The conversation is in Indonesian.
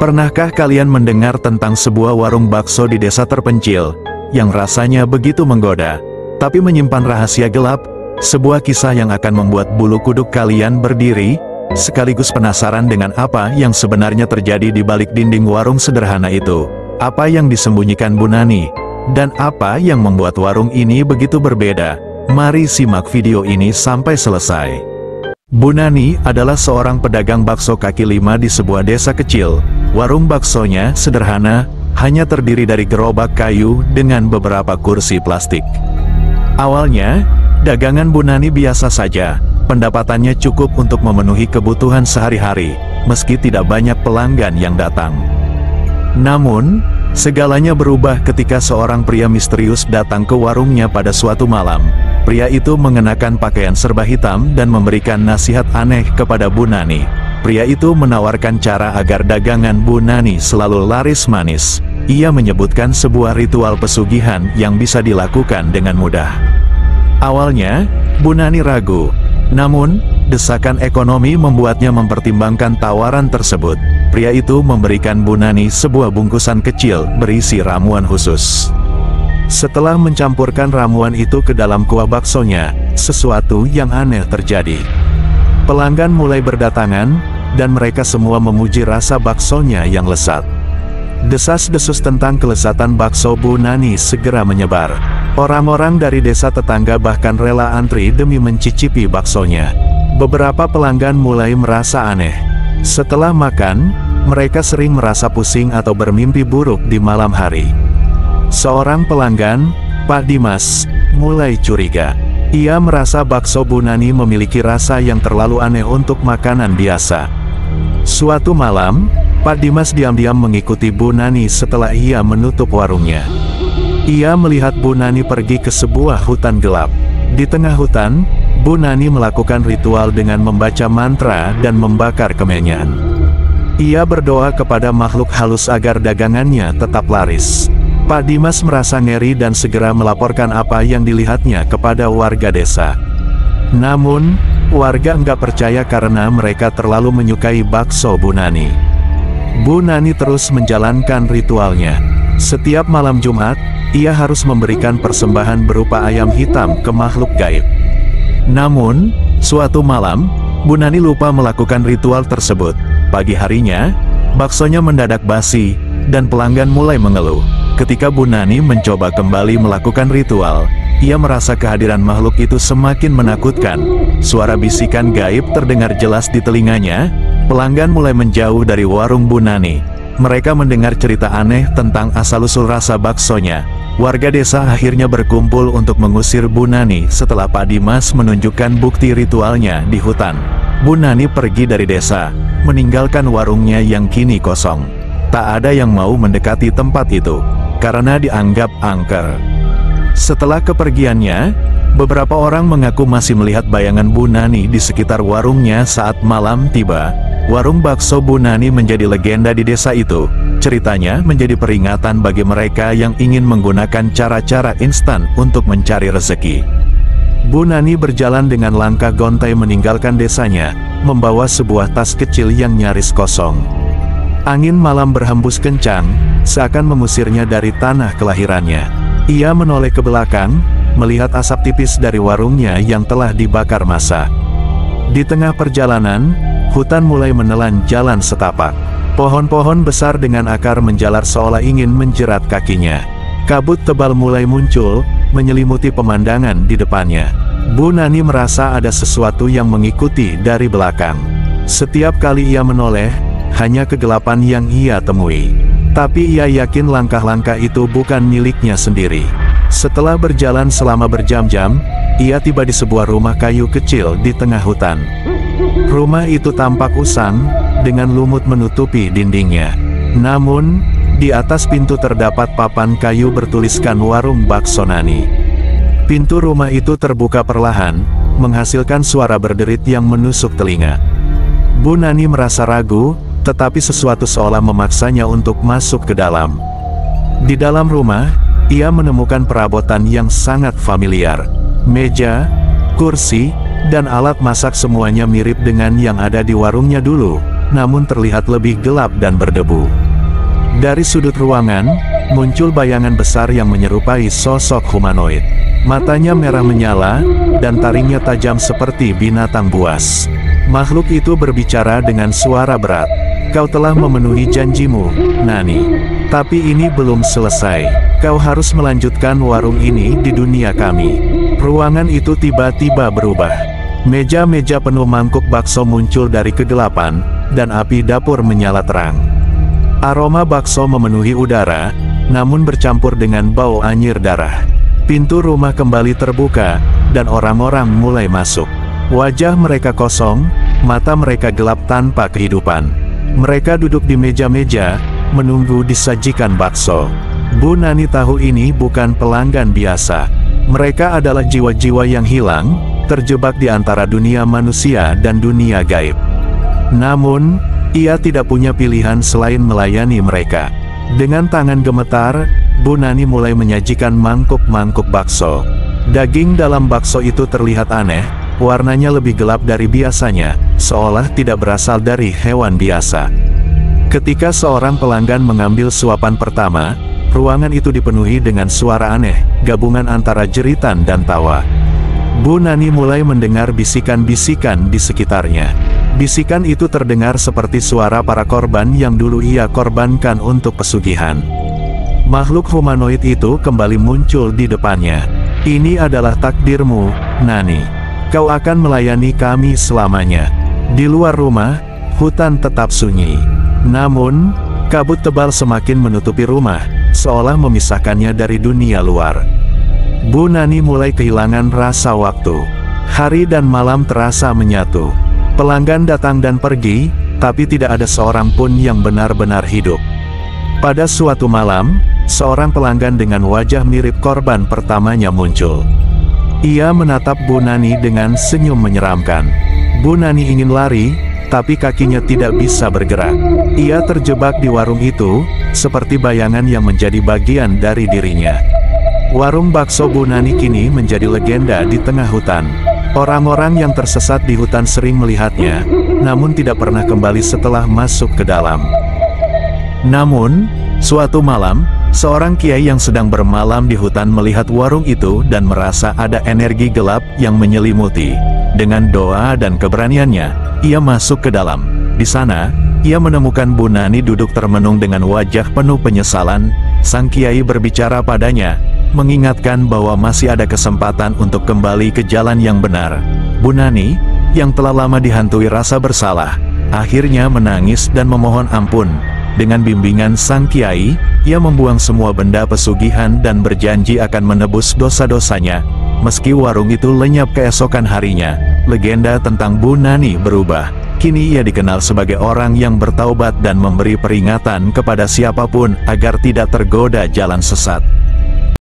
Pernahkah kalian mendengar tentang sebuah warung bakso di desa terpencil, yang rasanya begitu menggoda, tapi menyimpan rahasia gelap? Sebuah kisah yang akan membuat bulu kuduk kalian berdiri, sekaligus penasaran dengan apa yang sebenarnya terjadi di balik dinding warung sederhana itu. Apa yang disembunyikan Bu Nani, dan apa yang membuat warung ini begitu berbeda? Mari simak video ini sampai selesai. Bu Nani adalah seorang pedagang bakso kaki lima di sebuah desa kecil. Warung baksonya sederhana, hanya terdiri dari gerobak kayu dengan beberapa kursi plastik. Awalnya, dagangan Bu Nani biasa saja. Pendapatannya cukup untuk memenuhi kebutuhan sehari-hari, meski tidak banyak pelanggan yang datang. Namun, segalanya berubah ketika seorang pria misterius datang ke warungnya pada suatu malam. Pria itu mengenakan pakaian serba hitam dan memberikan nasihat aneh kepada Bu Nani. Pria itu menawarkan cara agar dagangan Bu Nani selalu laris manis. Ia menyebutkan sebuah ritual pesugihan yang bisa dilakukan dengan mudah. Awalnya, Bu Nani ragu. Namun, desakan ekonomi membuatnya mempertimbangkan tawaran tersebut. Pria itu memberikan Bu Nani sebuah bungkusan kecil berisi ramuan khusus. Setelah mencampurkan ramuan itu ke dalam kuah baksonya, sesuatu yang aneh terjadi. Pelanggan mulai berdatangan, dan mereka semua memuji rasa baksonya yang lezat. Desas-desus tentang kelezatan bakso Bu Nani segera menyebar. Orang-orang dari desa tetangga bahkan rela antri demi mencicipi baksonya. Beberapa pelanggan mulai merasa aneh. Setelah makan, mereka sering merasa pusing atau bermimpi buruk di malam hari. Seorang pelanggan, Pak Dimas, mulai curiga. Ia merasa bakso Bu Nani memiliki rasa yang terlalu aneh untuk makanan biasa. Suatu malam, Pak Dimas diam-diam mengikuti Bu Nani setelah ia menutup warungnya. Ia melihat Bu Nani pergi ke sebuah hutan gelap. Di tengah hutan, Bu Nani melakukan ritual dengan membaca mantra dan membakar kemenyan. Ia berdoa kepada makhluk halus agar dagangannya tetap laris. Pak Dimas merasa ngeri dan segera melaporkan apa yang dilihatnya kepada warga desa. Namun, warga enggak percaya karena mereka terlalu menyukai bakso Bu Nani. Bu Nani terus menjalankan ritualnya. Setiap malam Jumat, ia harus memberikan persembahan berupa ayam hitam ke makhluk gaib. Namun, suatu malam, Bu Nani lupa melakukan ritual tersebut. Pagi harinya, baksonya mendadak basi, dan pelanggan mulai mengeluh. Ketika Bu Nani mencoba kembali melakukan ritual, ia merasa kehadiran makhluk itu semakin menakutkan. Suara bisikan gaib terdengar jelas di telinganya. Pelanggan mulai menjauh dari warung Bu Nani. Mereka mendengar cerita aneh tentang asal-usul rasa baksonya. Warga desa akhirnya berkumpul untuk mengusir Bu Nani setelah Pak Dimas menunjukkan bukti ritualnya di hutan. Bu Nani pergi dari desa, meninggalkan warungnya yang kini kosong. Tak ada yang mau mendekati tempat itu, karena dianggap angker. Setelah kepergiannya, beberapa orang mengaku masih melihat bayangan Bu Nani di sekitar warungnya saat malam tiba. Warung bakso Bu Nani menjadi legenda di desa itu. Ceritanya menjadi peringatan bagi mereka yang ingin menggunakan cara-cara instan untuk mencari rezeki. Bu Nani berjalan dengan langkah gontai meninggalkan desanya, membawa sebuah tas kecil yang nyaris kosong. Angin malam berhembus kencang, seakan mengusirnya dari tanah kelahirannya. Ia menoleh ke belakang, melihat asap tipis dari warungnya yang telah dibakar massa. Di tengah perjalanan, hutan mulai menelan jalan setapak. Pohon-pohon besar dengan akar menjalar seolah ingin menjerat kakinya. Kabut tebal mulai muncul, menyelimuti pemandangan di depannya. Bu Nani merasa ada sesuatu yang mengikuti dari belakang. Setiap kali ia menoleh, hanya kegelapan yang ia temui. Tapi ia yakin langkah-langkah itu bukan miliknya sendiri. Setelah berjalan selama berjam-jam, ia tiba di sebuah rumah kayu kecil di tengah hutan. Rumah itu tampak usang, dengan lumut menutupi dindingnya. Namun, di atas pintu terdapat papan kayu bertuliskan Warung Bakso Nani. Pintu rumah itu terbuka perlahan, menghasilkan suara berderit yang menusuk telinga. Bu Nani merasa ragu, tetapi sesuatu seolah memaksanya untuk masuk ke dalam. Di dalam rumah, ia menemukan perabotan yang sangat familiar. Meja, kursi, dan alat masak semuanya mirip dengan yang ada di warungnya dulu. namun terlihat lebih gelap dan berdebu. Dari sudut ruangan, muncul bayangan besar yang menyerupai sosok humanoid. Matanya merah menyala, dan taringnya tajam seperti binatang buas. Makhluk itu berbicara dengan suara berat. "Kau telah memenuhi janjimu, Nani. Tapi ini belum selesai. Kau harus melanjutkan warung ini di dunia kami." Ruangan itu tiba-tiba berubah. Meja-meja penuh mangkuk bakso muncul dari kegelapan, dan api dapur menyala terang. Aroma bakso memenuhi udara, namun bercampur dengan bau anyir darah. Pintu rumah kembali terbuka, dan orang-orang mulai masuk. Wajah mereka kosong, mata mereka gelap tanpa kehidupan. Mereka duduk di meja-meja, menunggu disajikan bakso. Bu Nani tahu ini bukan pelanggan biasa. Mereka adalah jiwa-jiwa yang hilang, terjebak di antara dunia manusia dan dunia gaib. Namun, ia tidak punya pilihan selain melayani mereka. Dengan tangan gemetar, Bu Nani mulai menyajikan mangkuk-mangkuk bakso. Daging dalam bakso itu terlihat aneh, warnanya lebih gelap dari biasanya, seolah tidak berasal dari hewan biasa. Ketika seorang pelanggan mengambil suapan pertama, ruangan itu dipenuhi dengan suara aneh, gabungan antara jeritan dan tawa. Bu Nani mulai mendengar bisikan-bisikan di sekitarnya. Bisikan itu terdengar seperti suara para korban yang dulu ia korbankan untuk pesugihan. Makhluk humanoid itu kembali muncul di depannya. "Ini adalah takdirmu, Nani. Kau akan melayani kami selamanya." Di luar rumah, hutan tetap sunyi. Namun, kabut tebal semakin menutupi rumah, seolah memisahkannya dari dunia luar. Bu Nani mulai kehilangan rasa waktu. Hari dan malam terasa menyatu. Pelanggan datang dan pergi, tapi tidak ada seorang pun yang benar-benar hidup. Pada suatu malam, seorang pelanggan dengan wajah mirip korban pertamanya muncul. Ia menatap Bu Nani dengan senyum menyeramkan. Bu Nani ingin lari, tapi kakinya tidak bisa bergerak. Ia terjebak di warung itu, seperti bayangan yang menjadi bagian dari dirinya. Warung bakso Bu Nani kini menjadi legenda di tengah hutan. Orang-orang yang tersesat di hutan sering melihatnya, namun tidak pernah kembali setelah masuk ke dalam. Namun, suatu malam, seorang kiai yang sedang bermalam di hutan melihat warung itu dan merasa ada energi gelap yang menyelimuti. Dengan doa dan keberaniannya, ia masuk ke dalam. Di sana, ia menemukan Bu Nani duduk termenung dengan wajah penuh penyesalan. Sang kiai berbicara padanya, mengingatkan bahwa masih ada kesempatan untuk kembali ke jalan yang benar. Bu Nani, yang telah lama dihantui rasa bersalah, akhirnya menangis dan memohon ampun. Dengan bimbingan sang kiai, ia membuang semua benda pesugihan dan berjanji akan menebus dosa-dosanya. Meski warung itu lenyap keesokan harinya, legenda tentang Bu Nani berubah. Kini ia dikenal sebagai orang yang bertaubat dan memberi peringatan kepada siapapun agar tidak tergoda jalan sesat.